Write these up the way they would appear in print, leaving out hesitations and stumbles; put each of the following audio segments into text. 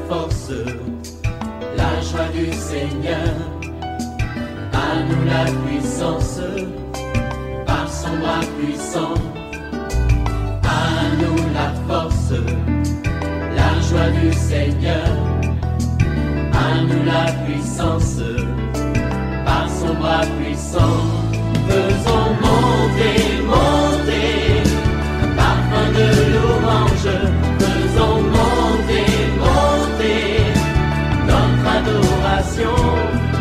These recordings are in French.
force, la joie du Seigneur. À nous la puissance, par son bras puissant. À nous la force, la joie du Seigneur. À nous la puissance, par son bras puissant. Faisons monter, monter, parfum de louange. Faisons monter, monter, notre adoration.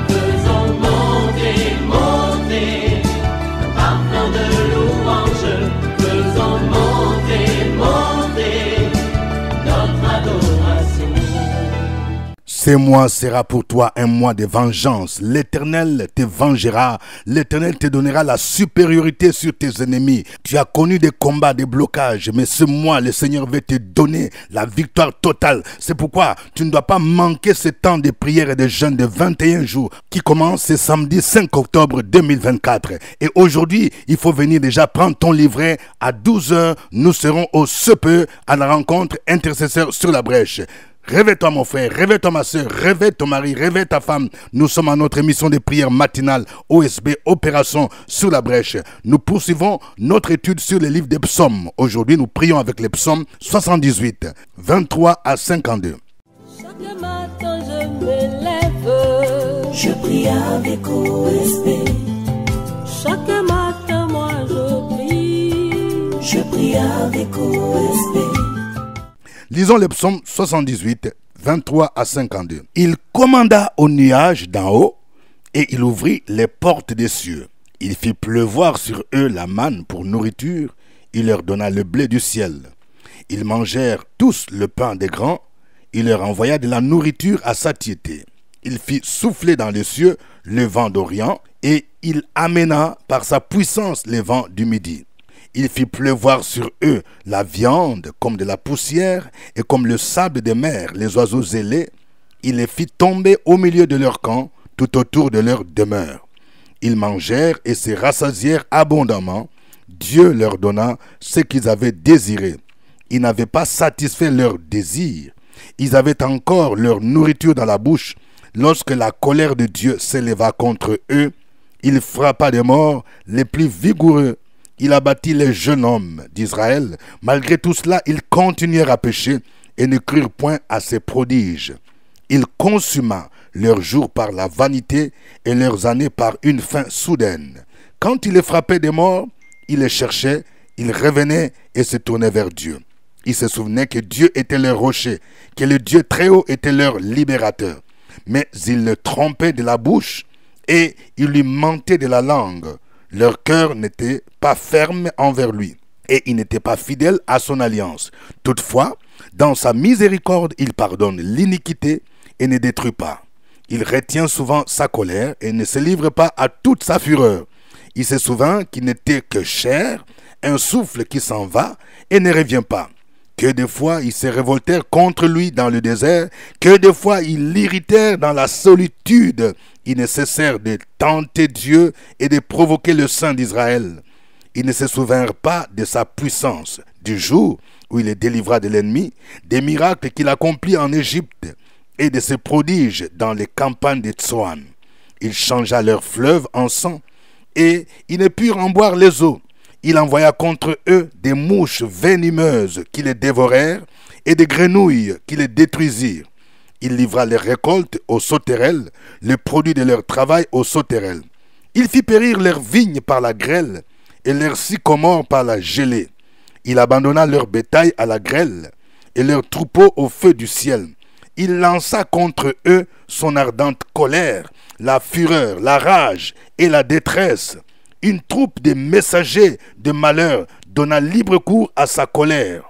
Faisons monter, monter, parfum de louange. Faisons monter, monter, notre adoration. Ce mois sera pour toi un mois de vengeance. L'Éternel te vengera. L'Éternel te donnera la supériorité sur tes ennemis. Tu as connu des combats, des blocages, mais ce mois, le Seigneur veut te donner la victoire totale. C'est pourquoi tu ne dois pas manquer ce temps de prière et de jeûne de 21 jours qui commence ce samedi 5 octobre 2024. Et aujourd'hui, il faut venir déjà prendre ton livret. À 12 h, nous serons au CPE à la rencontre intercesseur sur la brèche. Réveille-toi mon frère, réveille-toi ma soeur, réveille ton mari, réveille ta femme. Nous sommes à notre émission de prière matinale OSB, Opération sur la brèche. Nous poursuivons notre étude sur les livres des psaumes. Aujourd'hui, nous prions avec les psaumes 78, 23 à 52. Chaque matin je me lève, je prie avec OSB. Chaque matin moi je prie avec OSB. Lisons le psaume 78, 23 à 52. Il commanda aux nuages d'en haut, et il ouvrit les portes des cieux. Il fit pleuvoir sur eux la manne pour nourriture, il leur donna le blé du ciel. Ils mangèrent tous le pain des grands, il leur envoya de la nourriture à satiété. Il fit souffler dans les cieux le vent d'Orient, et il amena par sa puissance les vents du midi. Il fit pleuvoir sur eux la viande comme de la poussière et comme le sable des mers, les oiseaux ailés. Il les fit tomber au milieu de leur camp, tout autour de leur demeure. Ils mangèrent et se rassasièrent abondamment. Dieu leur donna ce qu'ils avaient désiré. Ils n'avaient pas satisfait leur désir. Ils avaient encore leur nourriture dans la bouche. Lorsque la colère de Dieu s'éleva contre eux, il frappa de mort les plus vigoureux. Il abattit les jeunes hommes d'Israël. Malgré tout cela, ils continuèrent à pécher et ne crurent point à ses prodiges. Il consuma leurs jours par la vanité et leurs années par une fin soudaine. Quand il les frappait de mort, il les cherchait, ils revenaient et se tournaient vers Dieu. Ils se souvenaient que Dieu était leur rocher, que le Dieu très haut était leur libérateur. Mais ils le trompaient de la bouche et ils lui mentaient de la langue. Leur cœur n'était pas ferme envers lui, et il n'était pas fidèle à son alliance. Toutefois, dans sa miséricorde, il pardonne l'iniquité et ne détruit pas. Il retient souvent sa colère et ne se livre pas à toute sa fureur. Il se souvient qu'il n'était que chair, un souffle qui s'en va et ne revient pas. Que des fois ils se révoltèrent contre lui dans le désert, que des fois ils l'irritèrent dans la solitude. Ils ne cessèrent de tenter Dieu et de provoquer le Saint d'Israël. Ils ne se souvinrent pas de sa puissance, du jour où il les délivra de l'ennemi, des miracles qu'il accomplit en Égypte et de ses prodiges dans les campagnes de Tsoan. Il changea leurs fleuves en sang et ils ne purent en boire les eaux. Il envoya contre eux des mouches venimeuses qui les dévorèrent et des grenouilles qui les détruisirent. Il livra les récoltes aux sauterelles, le produit de leur travail aux sauterelles. Il fit périr leurs vignes par la grêle et leurs sycomores par la gelée. Il abandonna leur bétail à la grêle et leurs troupeaux au feu du ciel. Il lança contre eux son ardente colère, la fureur, la rage et la détresse. Une troupe de messagers de malheur donna libre cours à sa colère,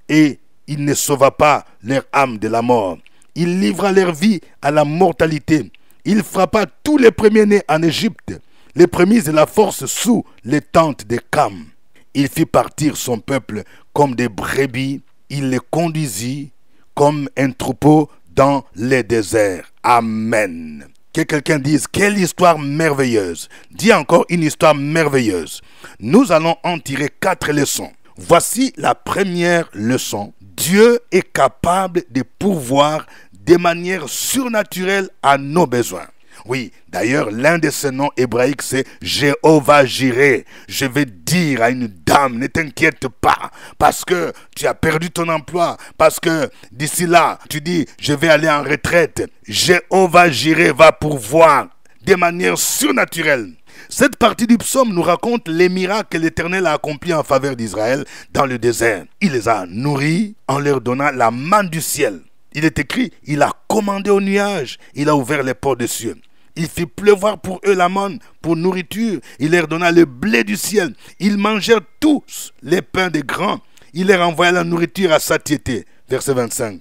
et il ne sauva pas leur âme de la mort. Il livra leur vie à la mortalité. Il frappa tous les premiers-nés en Égypte, les prémices de la force sous les tentes de Cam. Il fit partir son peuple comme des brebis, il les conduisit comme un troupeau dans les déserts. Amen. Que quelqu'un dise, quelle histoire merveilleuse. Dis encore une histoire merveilleuse. Nous allons en tirer 4 leçons. Voici la première leçon. Dieu est capable de pourvoir de manière surnaturelle à nos besoins. Oui, d'ailleurs, l'un de ces noms hébraïques, c'est Jéhovah Jireh. Je vais dire à une dame, ne t'inquiète pas, parce que tu as perdu ton emploi, parce que d'ici là, tu dis, je vais aller en retraite. Jéhovah Jireh va pourvoir de manière surnaturelle. Cette partie du psaume nous raconte les miracles que l'Éternel a accomplis en faveur d'Israël dans le désert. Il les a nourris en leur donnant la manne du ciel. Il est écrit, il a commandé au nuage, il a ouvert les portes des cieux. Il fit pleuvoir pour eux la manne pour nourriture. Il leur donna le blé du ciel. Ils mangèrent tous les pains des grands. Il leur envoya la nourriture à satiété. Verset 25.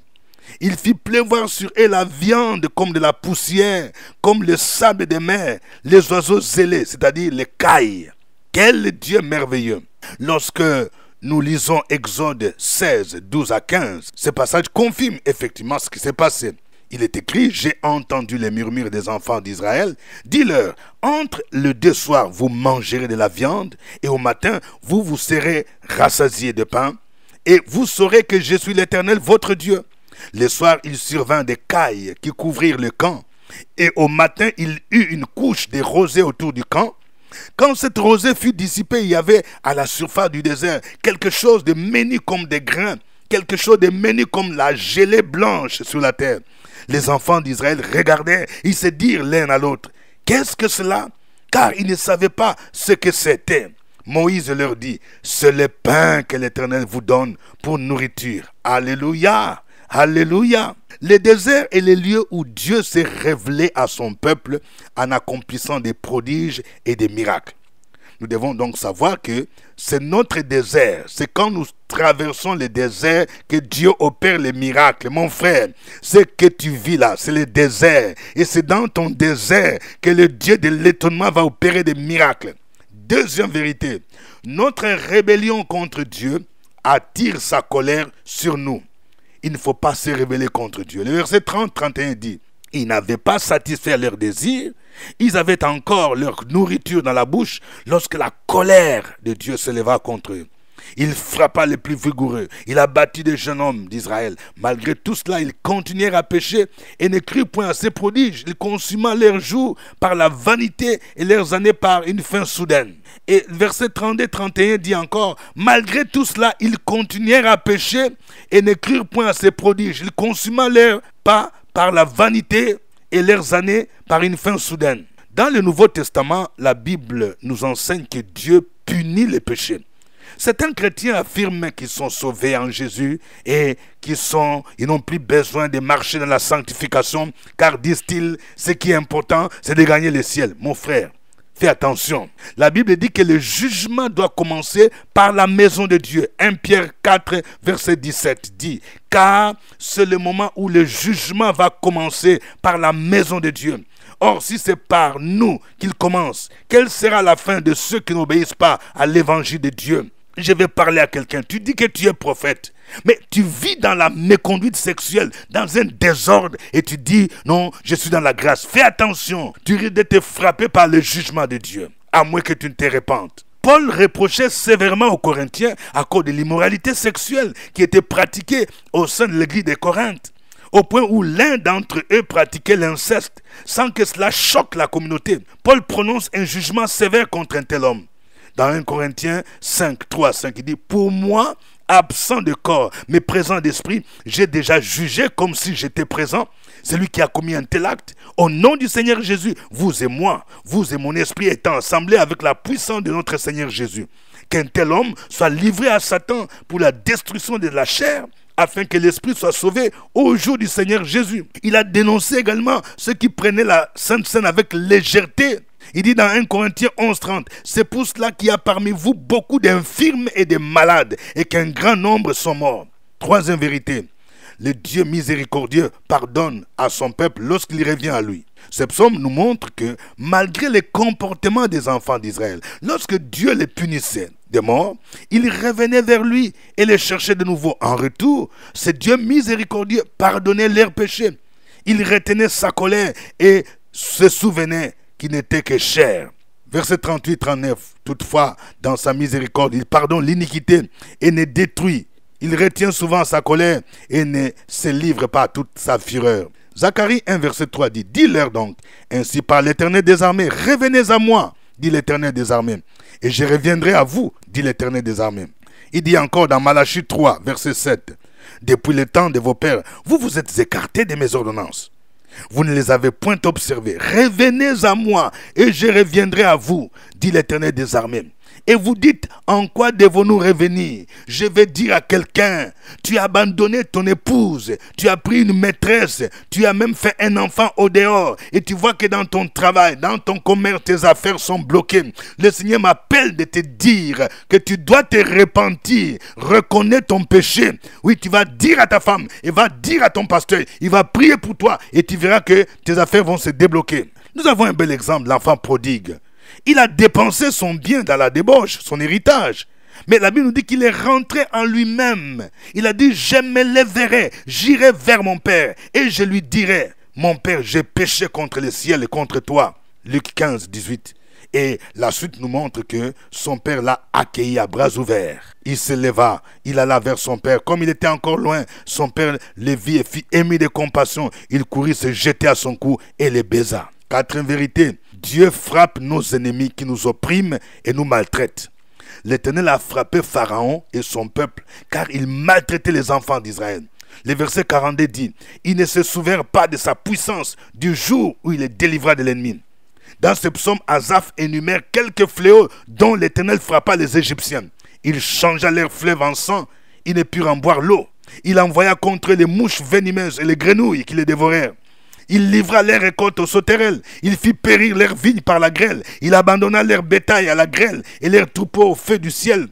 Il fit pleuvoir sur eux la viande comme de la poussière, comme le sable des mers, les oiseaux zélés, c'est-à-dire les cailles. Quel Dieu merveilleux! Lorsque nous lisons Exode 16, 12 à 15, ce passage confirme effectivement ce qui s'est passé. Il est écrit, j'ai entendu les murmures des enfants d'Israël. Dis-leur, entre le deux soirs, vous mangerez de la viande, et au matin, vous vous serez rassasiés de pain, et vous saurez que je suis l'Éternel, votre Dieu. Le soir, il survint des cailles qui couvrirent le camp, et au matin, il eut une couche de rosée autour du camp. Quand cette rosée fut dissipée, il y avait à la surface du désert quelque chose de menu comme des grains, quelque chose de menu comme la gelée blanche sur la terre. Les enfants d'Israël regardaient, ils se dirent l'un à l'autre, « Qu'est-ce que cela ?» Car ils ne savaient pas ce que c'était. Moïse leur dit, « C'est le pain que l'Éternel vous donne pour nourriture. » Alléluia, alléluia. Le désert est le lieu où Dieu s'est révélé à son peuple en accomplissant des prodiges et des miracles. Nous devons donc savoir que c'est notre désert. C'est quand nous traversons le désert que Dieu opère les miracles. Mon frère, ce que tu vis là, c'est le désert. Et c'est dans ton désert que le Dieu de l'étonnement va opérer des miracles. Deuxième vérité, notre rébellion contre Dieu attire sa colère sur nous. Il ne faut pas se rébeller contre Dieu. Le verset 30-31 dit, ils n'avaient pas satisfait leurs désirs, ils avaient encore leur nourriture dans la bouche lorsque la colère de Dieu s'éleva contre eux. Il frappa les plus vigoureux, il abattit des jeunes hommes d'Israël. Malgré tout cela, ils continuèrent à pécher et ne crurent point à ses prodiges. Il consuma leurs jours par la vanité et leurs années par une fin soudaine. Et verset 32-31 dit encore, malgré tout cela, ils continuèrent à pécher et ne crurent point à ses prodiges. Il consuma leurs pas par la vanité et leurs années par une fin soudaine. Dans le Nouveau Testament, la Bible nous enseigne que Dieu punit les péchés. Certains chrétiens affirment qu'ils sont sauvés en Jésus et ils n'ont plus besoin de marcher dans la sanctification, car disent-ils, ce qui est important, c'est de gagner le ciel. Mon frère, fais attention. La Bible dit que le jugement doit commencer par la maison de Dieu. 1 Pierre 4, verset 17 dit, car c'est le moment où le jugement va commencer par la maison de Dieu. Or, si c'est par nous qu'il commence, quelle sera la fin de ceux qui n'obéissent pas à l'évangile de Dieu? Je vais parler à quelqu'un. Tu dis que tu es prophète, mais tu vis dans la méconduite sexuelle, dans un désordre, et tu dis, non, je suis dans la grâce. Fais attention, tu risques de te frapper par le jugement de Dieu, à moins que tu ne te répandes. Paul reprochait sévèrement aux Corinthiens à cause de l'immoralité sexuelle qui était pratiquée au sein de l'église de Corinthe, au point où l'un d'entre eux pratiquait l'inceste, sans que cela choque la communauté. Paul prononce un jugement sévère contre un tel homme. Dans 1 Corinthiens 5, 3, 5, il dit, pour moi, absent de corps, mais présent d'esprit, j'ai déjà jugé comme si j'étais présent. Celui qui a commis un tel acte, au nom du Seigneur Jésus, vous et moi, vous et mon esprit étant assemblés avec la puissance de notre Seigneur Jésus. Qu'un tel homme soit livré à Satan pour la destruction de la chair, afin que l'esprit soit sauvé au jour du Seigneur Jésus. Il a dénoncé également ceux qui prenaient la Sainte Seine avec légèreté. Il dit dans 1 Corinthiens 11, 30, c'est pour cela qu'il y a parmi vous beaucoup d'infirmes et de malades, et qu'un grand nombre sont morts. Troisième vérité, le Dieu miséricordieux pardonne à son peuple lorsqu'il revient à lui. Ce psaume nous montre que malgré les comportements des enfants d'Israël, lorsque Dieu les punissait de mort, ils revenaient vers lui et les cherchaient de nouveau. En retour, ce Dieu miséricordieux pardonnait leurs péchés. Il retenait sa colère et se souvenait qu'il n'était que chair. Verset 38-39, toutefois, dans sa miséricorde, il pardonne l'iniquité et ne détruit. Il retient souvent sa colère et ne se livre pas à toute sa fureur. Zacharie 1 verset 3 dit, dis-leur donc, ainsi par l'Éternel des armées, revenez à moi, dit l'Éternel des armées, et je reviendrai à vous, dit l'Éternel des armées. Il dit encore dans Malachie 3 verset 7, depuis le temps de vos pères, vous vous êtes écartés de mes ordonnances. Vous ne les avez point observées. Revenez à moi et je reviendrai à vous, dit l'Éternel des armées. Et vous dites, en quoi devons-nous revenir? Je vais dire à quelqu'un, tu as abandonné ton épouse, tu as pris une maîtresse, tu as même fait un enfant au dehors, et tu vois que dans ton travail, dans ton commerce, tes affaires sont bloquées. Le Seigneur m'appelle de te dire que tu dois te repentir, reconnaître ton péché. Oui, tu vas dire à ta femme, et va dire à ton pasteur, il va prier pour toi, et tu verras que tes affaires vont se débloquer. Nous avons un bel exemple, l'enfant prodigue. Il a dépensé son bien dans la débauche, son héritage. Mais la Bible nous dit qu'il est rentré en lui-même. Il a dit, je me lèverai, j'irai vers mon Père et je lui dirai, mon Père, j'ai péché contre le ciel et contre toi. Luc 15, 18. Et la suite nous montre que son père l'a accueilli à bras ouverts. Il se leva, il alla vers son père. Comme il était encore loin, son père le vit et fit ému de compassion. Il courut se jeter à son cou et le baisa. Quatrième vérité, Dieu frappe nos ennemis qui nous oppriment et nous maltraitent. L'Éternel a frappé Pharaon et son peuple, car il maltraitait les enfants d'Israël. Le verset 42 dit, il ne se souvient pas de sa puissance du jour où il les délivra de l'ennemi. Dans ce psaume, Asaph énumère quelques fléaux dont l'Éternel frappa les Égyptiens. Il changea leur fleuve en sang, ils ne purent en boire l'eau. Il envoya contre eux les mouches venimeuses et les grenouilles qui les dévorèrent. Il livra leurs récoltes aux sauterelles. Il fit périr leurs vignes par la grêle. Il abandonna leur bétail à la grêle et leurs troupeaux au feu du ciel.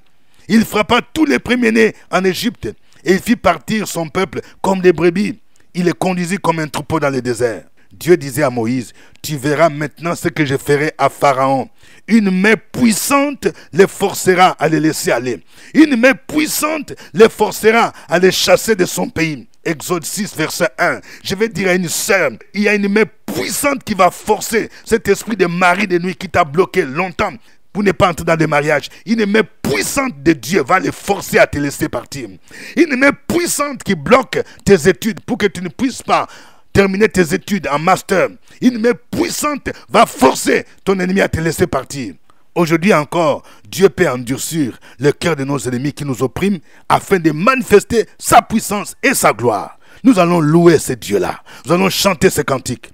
Il frappa tous les premiers-nés en Égypte et il fit partir son peuple comme des brebis. Il les conduisit comme un troupeau dans le désert. Dieu disait à Moïse, tu verras maintenant ce que je ferai à Pharaon. Une main puissante les forcera à les laisser aller. Une main puissante les forcera à les chasser de son pays. Exode 6, verset 1. Je vais dire à une sœur, il y a une main puissante qui va forcer cet esprit de mari de nuit qui t'a bloqué longtemps pour ne pas entrer dans le mariage. Une main puissante de Dieu va les forcer à te laisser partir. Une main puissante qui bloque tes études pour que tu ne puisses pas terminer tes études en master. Une main puissante va forcer ton ennemi à te laisser partir. Aujourd'hui encore, Dieu peut endurcir le cœur de nos ennemis qui nous oppriment afin de manifester sa puissance et sa gloire. Nous allons louer ce Dieu-là. Nous allons chanter ce cantique.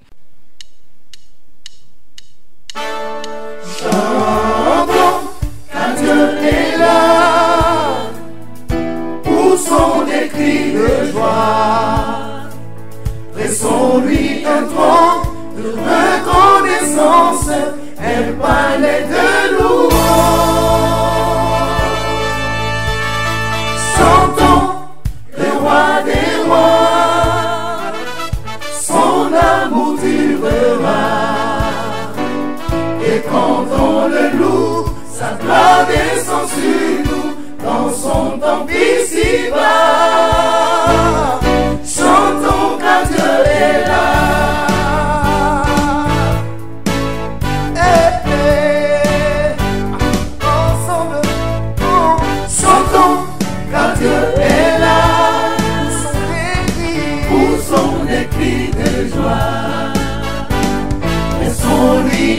Chantons, car Dieu est là. Poussons des cris de joie. Pressons-lui un tronc de reconnaissance. Elle parlait de louange. Chantons le roi des rois, son amour durera. Et quand on le loue, sa gloire descend sur nous dans son temple ici-bas. Chantons car Dieu est là.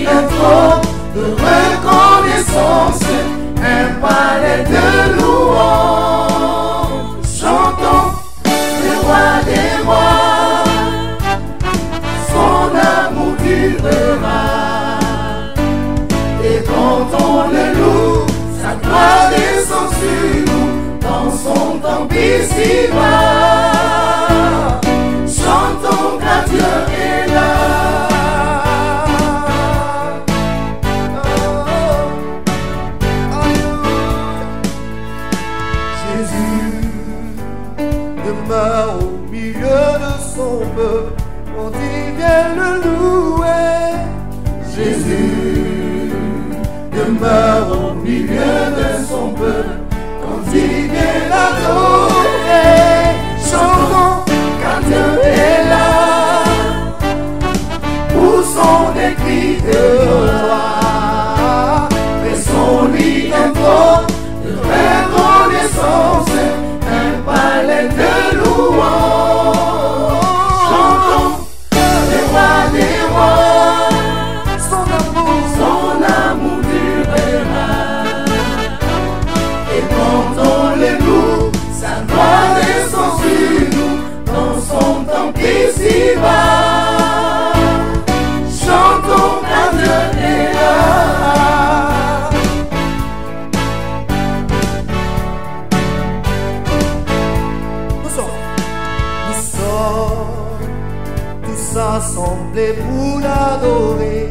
Un trône de reconnaissance, un palais de louange. Chantons le roi des rois, son amour durera. Et quand on le loue, sa gloire descend sur nous dans son temple ici-bas. Chantons car Dieu est là. Au milieu de son peuple, quand il vient le louer. Jésus demeure au milieu de son peuple, quand il vient l'adorer. Chantons car Dieu est là. Poussons des cris de joie. Pressons-lui un trône de reconnaissance. Un tous assemblés pour l'adorer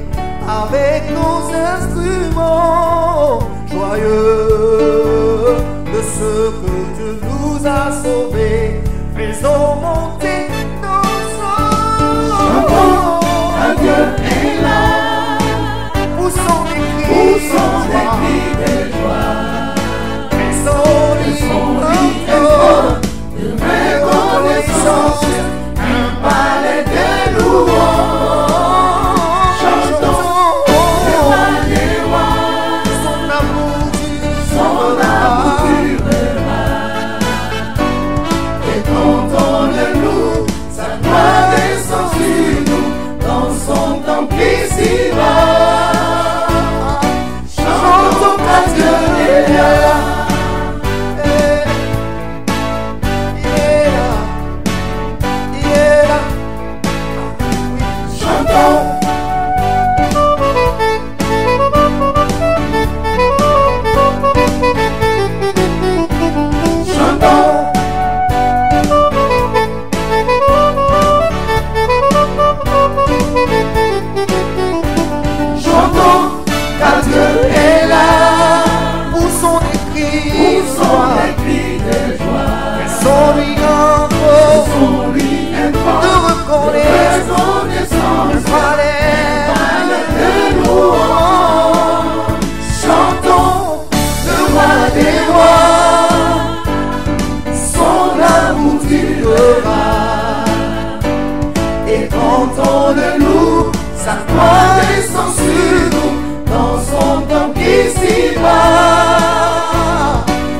avec nos instruments joyeux de ce que Dieu nous a sauvés. Faisons monter nos sons. Chantons, un Dieu est là. Poussons des cris de joie. Faisons encore de reconnaissance, un palais de louanges. Chantons le roi des rois, son amour durera. Et contons-le-nous, sa gloire descend sur nous, dans son temple ici-bas. Chantons car Dieu est là. Et contons-le-nous, sa gloire descend sur nous, dans son temple ici-bas.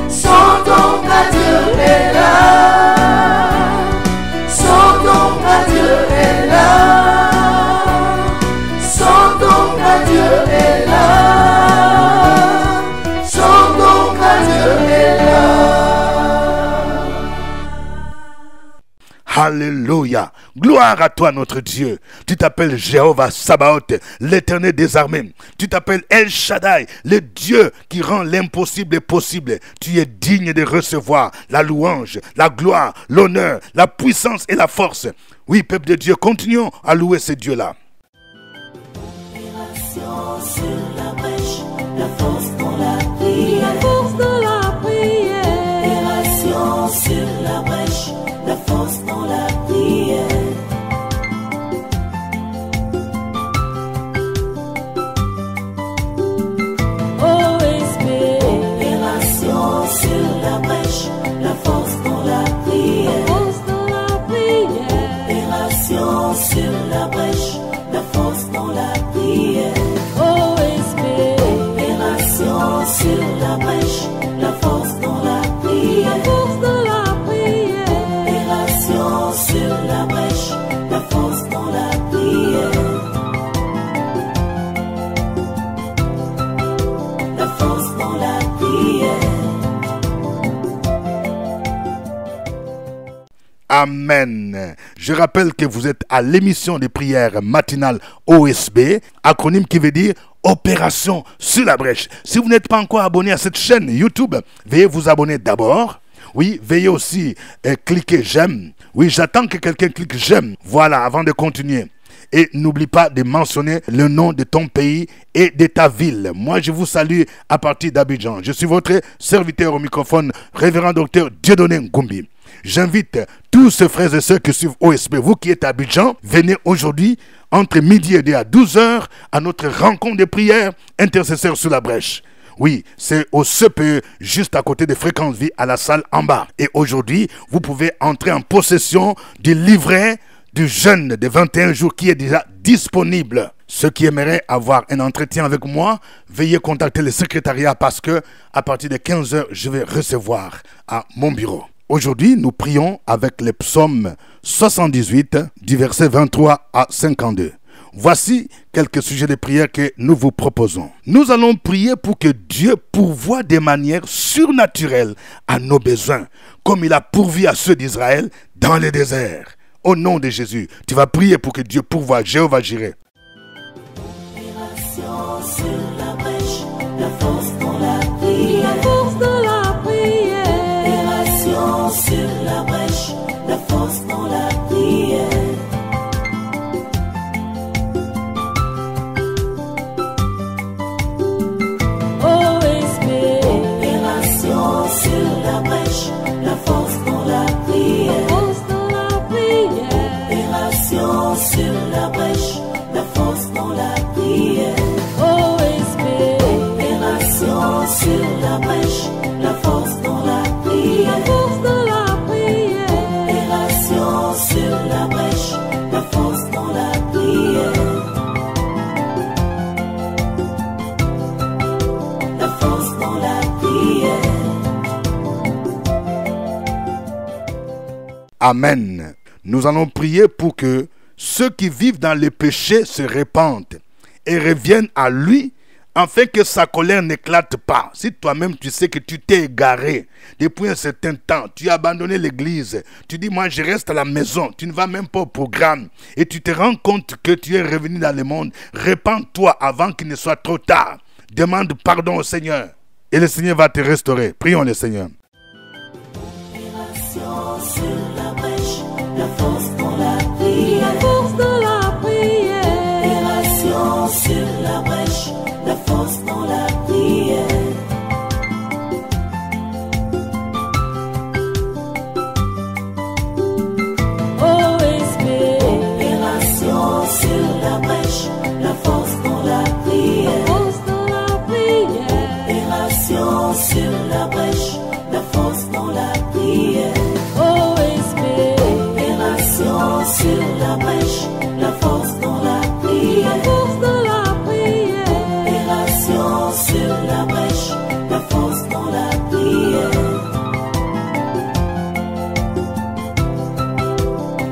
Chantons car Dieu est là. Chantons car Dieu est là. Chantons car Dieu est là. Chantons car Dieu est là. Alléluia. Gloire à toi notre Dieu. Tu t'appelles Jéhovah Sabaoth, l'éternel des armées. Tu t'appelles El Shaddai, le Dieu qui rend l'impossible possible. Tu es digne de recevoir la louange, la gloire, l'honneur, la puissance et la force. Oui, peuple de Dieu, continuons à louer ce Dieu-là. Sur la brèche, la force dans la prière. La force dans la prière. Opération sur la brèche, la force dans la prière. OSB. Opération sur la brèche, la force dans la prière. La force dans la prière. Opération sur la brèche, la force dans la prière. OSB. Opération sur la brèche, la force dans la prière. La force dans la prière. Opération sur la brèche, la force dans la prière. La force dans la prière. Amen. Je rappelle que vous êtes à l'émission de prière matinale OSB, acronyme qui veut dire Opération sur la brèche. Si vous n'êtes pas encore abonné à cette chaîne YouTube, veuillez vous abonner d'abord. Oui, veuillez aussi cliquer j'aime. Oui, j'attends que quelqu'un clique j'aime. Voilà, avant de continuer. Et n'oublie pas de mentionner le nom de ton pays et de ta ville. Moi, je vous salue à partir d'Abidjan. Je suis votre serviteur au microphone, révérend docteur Dieudonné Ngumbi. J'invite tous ces frères et sœurs qui suivent OSB, vous qui êtes à Abidjan, venez aujourd'hui entre midi et 2 à 12h à notre rencontre de prière intercesseur sur la brèche. Oui, c'est au CPE, juste à côté de Fréquence Vie, à la salle en bas. Et aujourd'hui, vous pouvez entrer en possession du livret du jeûne de 21 jours qui est déjà disponible. Ceux qui aimeraient avoir un entretien avec moi, veuillez contacter le secrétariat parce que à partir de 15h, je vais recevoir à mon bureau. Aujourd'hui, nous prions avec le psaume 78 du verset 23 à 52. Voici quelques sujets de prière que nous vous proposons. Nous allons prier pour que Dieu pourvoie de manière surnaturelle à nos besoins, comme il a pourvu à ceux d'Israël dans le désert. Au nom de Jésus, tu vas prier pour que Dieu pourvoie. Jéhovah Jireh. Opération sur la brèche, la force dans la prière. La force dans la prière. Opération sur la brèche, la force force dans la prière. OSP, opération sur la brèche, la force dans la prière. Force dans la prière. Opération sur la brèche, la force dans la prière. OSP, opération sur la brèche, la force dans la prière. La force dans la prière. Opération sur la brèche, la force dans la prière. La force dans la prière. Amen. Nous allons prier pour que ceux qui vivent dans les péchés se répandent et reviennent à lui, afin que sa colère n'éclate pas. Si toi-même tu sais que tu t'es égaré depuis un certain temps, tu as abandonné l'église, tu dis moi je reste à la maison, tu ne vas même pas au programme et tu te rends compte que tu es revenu dans le monde, répands-toi avant qu'il ne soit trop tard. Demande pardon au Seigneur et le Seigneur va te restaurer. Prions le Seigneur. Opération sur la brèche, la force dans la prière. La force dans la prière. Opération sur la brèche, la force dans la prière. OSP, opération sur la brèche, la force dans la prière. Force dans la prière. Opération sur la brèche, la force dans la prière. OSP, opération sur la brèche, la force dans la prière. La force dans la prière. Opération sur la brèche, la force dans la prière.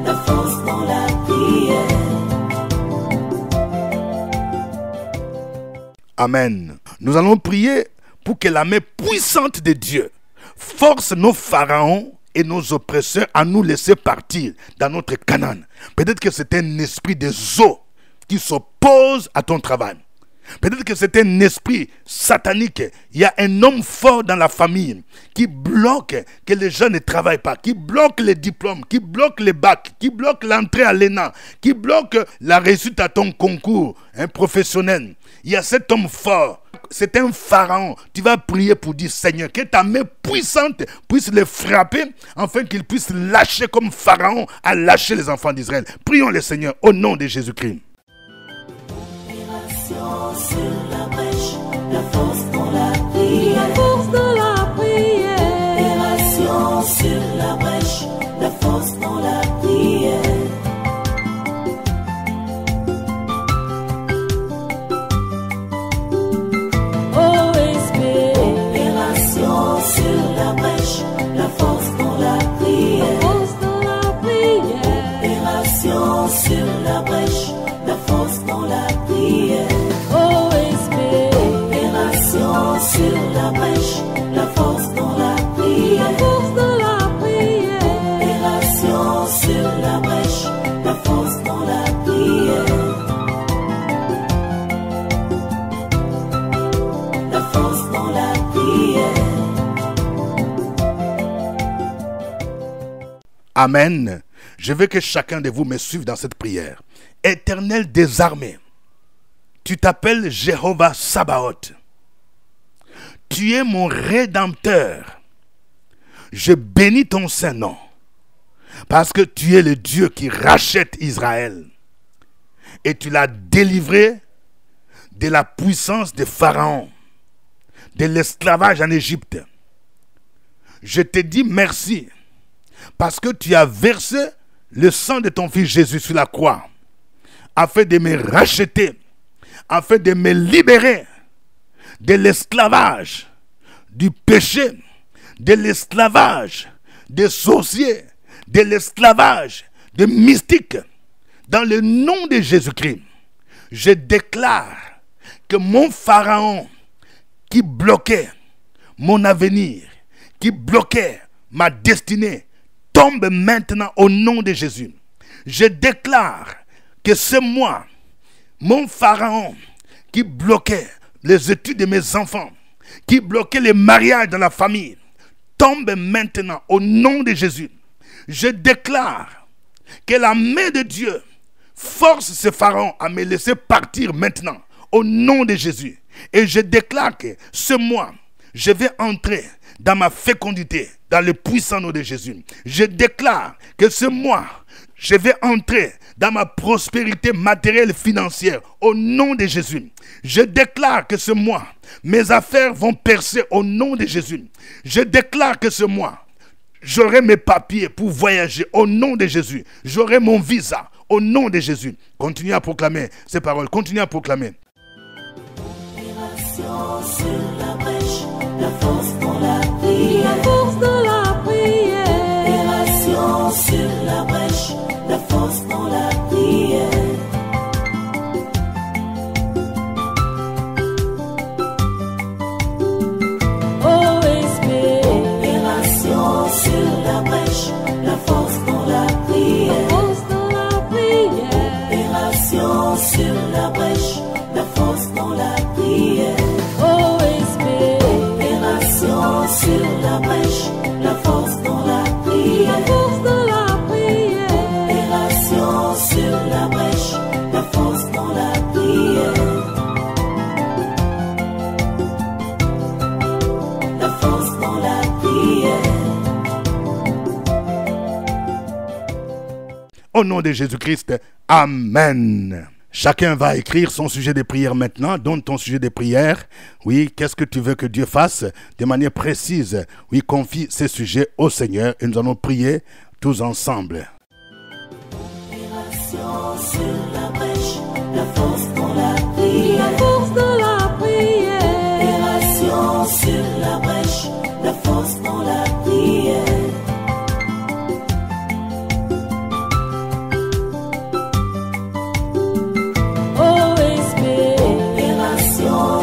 La force dans la prière. Amen. Nous allons prier pour que la main puissante de Dieu force nos pharaons et nos oppresseurs à nous laisser partir dans notre Canaan. Peut-être que c'est un esprit des eaux qui s'oppose à ton travail. Peut-être que c'est un esprit satanique. Il y a un homme fort dans la famille qui bloque que les gens ne travaillent pas, qui bloque les diplômes, qui bloque les bacs, qui bloque l'entrée à l'ENA, qui bloque la réussite à ton concours professionnel. Il y a cet homme fort. C'est un pharaon. Tu vas prier pour dire Seigneur, que ta main puissante puisse les frapper afin qu'ils puissent lâcher comme pharaon a lâché les enfants d'Israël. Prions le Seigneur au nom de Jésus-Christ. Opération sur la brèche, la force dans la prière. La force dans la prière. Opération sur la brèche, la force dans la prière. OSP, opération sur la brèche, la force dans la prière. Force dans la prière. Opération sur la brèche, la force dans la prière. OSP, opération sur la brèche, la force dans la prière. La force dans la prière. Opération sur la brèche, la force dans la prière. La force dans la prière. Amen. Je veux que chacun de vous me suive dans cette prière. Éternel des armées, tu t'appelles Jéhovah Sabaoth. Tu es mon rédempteur. Je bénis ton saint nom. Parce que tu es le Dieu qui rachète Israël. Et tu l'as délivré de la puissance de Pharaon, de l'esclavage en Égypte. Je te dis merci. Parce que tu as versé le sang de ton fils Jésus sur la croix, afin de me racheter, afin de me libérer de l'esclavage, du péché, de l'esclavage des sorciers, de l'esclavage des mystiques. Dans le nom de Jésus-Christ, je déclare que mon pharaon qui bloquait mon avenir, qui bloquait ma destinée, tombe maintenant au nom de Jésus. Je déclare que c'est moi, mon pharaon, qui bloquait les études de mes enfants, qui bloquait les mariages dans la famille, tombe maintenant au nom de Jésus. je déclare que la main de Dieu force ce pharaon à me laisser partir maintenant, au nom de Jésus. Et je déclare que ce mois, je vais entrer dans ma fécondité, dans le puissant nom de Jésus. Je déclare que ce mois, je vais entrer dans ma prospérité matérielle et financière au nom de Jésus. Je déclare que ce mois, mes affaires vont percer au nom de Jésus. Je déclare que ce mois, j'aurai mes papiers pour voyager au nom de Jésus. J'aurai mon visa au nom de Jésus. Continuez à proclamer ces paroles. Continuez à proclamer. Sur la brèche, la force dans la prière. La force dans la prière. Opération sur la brèche, la force dans la prière. OSP. Opération sur la brèche, la force dans la prière. La force dans la prière. Opération sur la brèche, la force dans la prière. Sur la brèche, la force dans la prière. La force dans la prière. Opération sur la brèche, la force dans la prière. La force dans la prière. Au nom de Jésus-Christ, Amen. Chacun va écrire son sujet de prière maintenant. Donne ton sujet de prière. Oui, qu'est-ce que tu veux que Dieu fasse de manière précise? Oui, confie ces sujets au Seigneur et nous allons prier tous ensemble. Opération sur la brèche, la force dans la prière. La force dans la prière. Opération sur la brèche, la force dans la prière.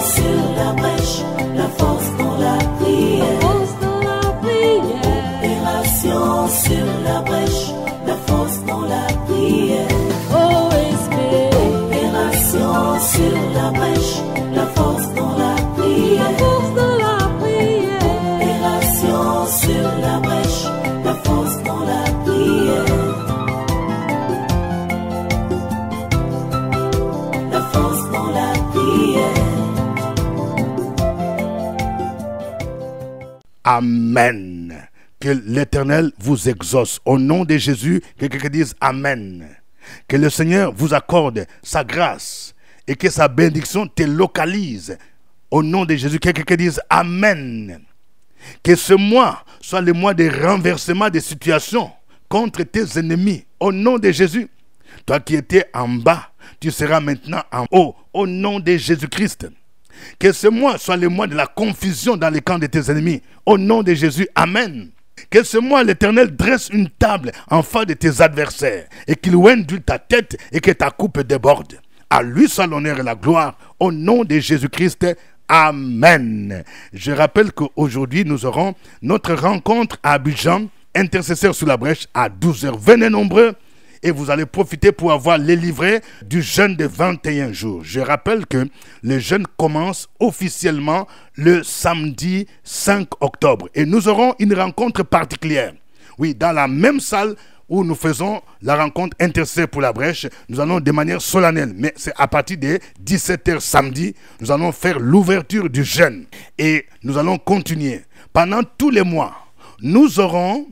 Sur la brèche, la force dans la prière. La force dans la prière. Opération sur la brèche, la force dans la prière. OSP. Opération sur la brèche, la force dans la prière. La force dans la prière. Opération sur la brèche, la force dans la prière. La force dans la prière. Amen. Que l'Éternel vous exauce. Au nom de Jésus, que quelqu'un dise Amen. Que le Seigneur vous accorde sa grâce et que sa bénédiction te localise. Au nom de Jésus, que quelqu'un dise Amen. Que ce mois soit le mois de renversement des situations contre tes ennemis. Au nom de Jésus, toi qui étais en bas, tu seras maintenant en haut. Au nom de Jésus-Christ. Que ce mois soit le mois de la confusion dans les camps de tes ennemis. Au nom de Jésus, Amen. Que ce mois, l'Éternel dresse une table en face de tes adversaires et qu'il oigne ta tête et que ta coupe déborde. À lui soit l'honneur et la gloire. Au nom de Jésus-Christ, Amen. Je rappelle qu'aujourd'hui, nous aurons notre rencontre à Abidjan, intercesseur sur la brèche, à 12h. Venez nombreux. Et vous allez profiter pour avoir les livrets du jeûne de 21 jours. Je rappelle que le jeûne commence officiellement le samedi 5 octobre. Et nous aurons une rencontre particulière. Oui, dans la même salle où nous faisons la rencontre intercesseur pour la brèche, nous allons de manière solennelle. Mais c'est à partir de 17h samedi, nous allons faire l'ouverture du jeûne. Et nous allons continuer. Pendant tous les mois, nous aurons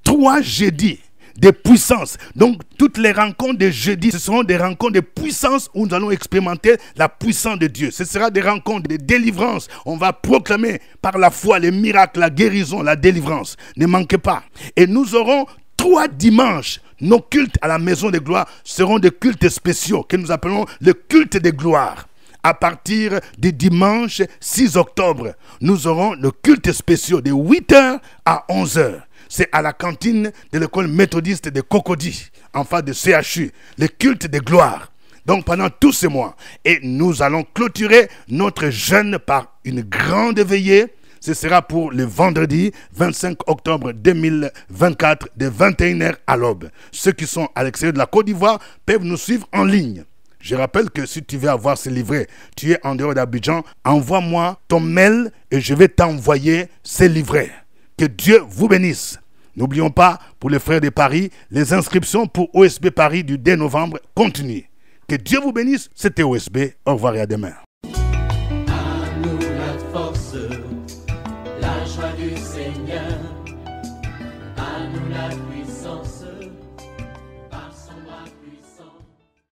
3 jeudis de puissance. Donc, toutes les rencontres de jeudi, ce seront des rencontres de puissance où nous allons expérimenter la puissance de Dieu. Ce sera des rencontres de délivrance. On va proclamer par la foi les miracles, la guérison, la délivrance. Ne manquez pas. Et nous aurons 3 dimanches. Nos cultes à la maison de gloire seront des cultes spéciaux que nous appelons le culte de gloire. À partir du dimanche 6 octobre, nous aurons le culte spéciaux de 8h à 11h. C'est à la cantine de l'école méthodiste de Cocody, en face de CHU, le culte de gloire. Donc pendant tous ces mois, et nous allons clôturer notre jeûne par une grande veillée. Ce sera pour le vendredi 25 octobre 2024 de 21h à l'aube. Ceux qui sont à l'extérieur de la Côte d'Ivoire peuvent nous suivre en ligne. Je rappelle que si tu veux avoir ces livrets, tu es en dehors d'Abidjan, envoie-moi ton mail et je vais t'envoyer ces livrets. Que Dieu vous bénisse. N'oublions pas, pour les frères de Paris, les inscriptions pour OSB Paris du 2 novembre continuent. Que Dieu vous bénisse. C'était OSB. Au revoir et à demain.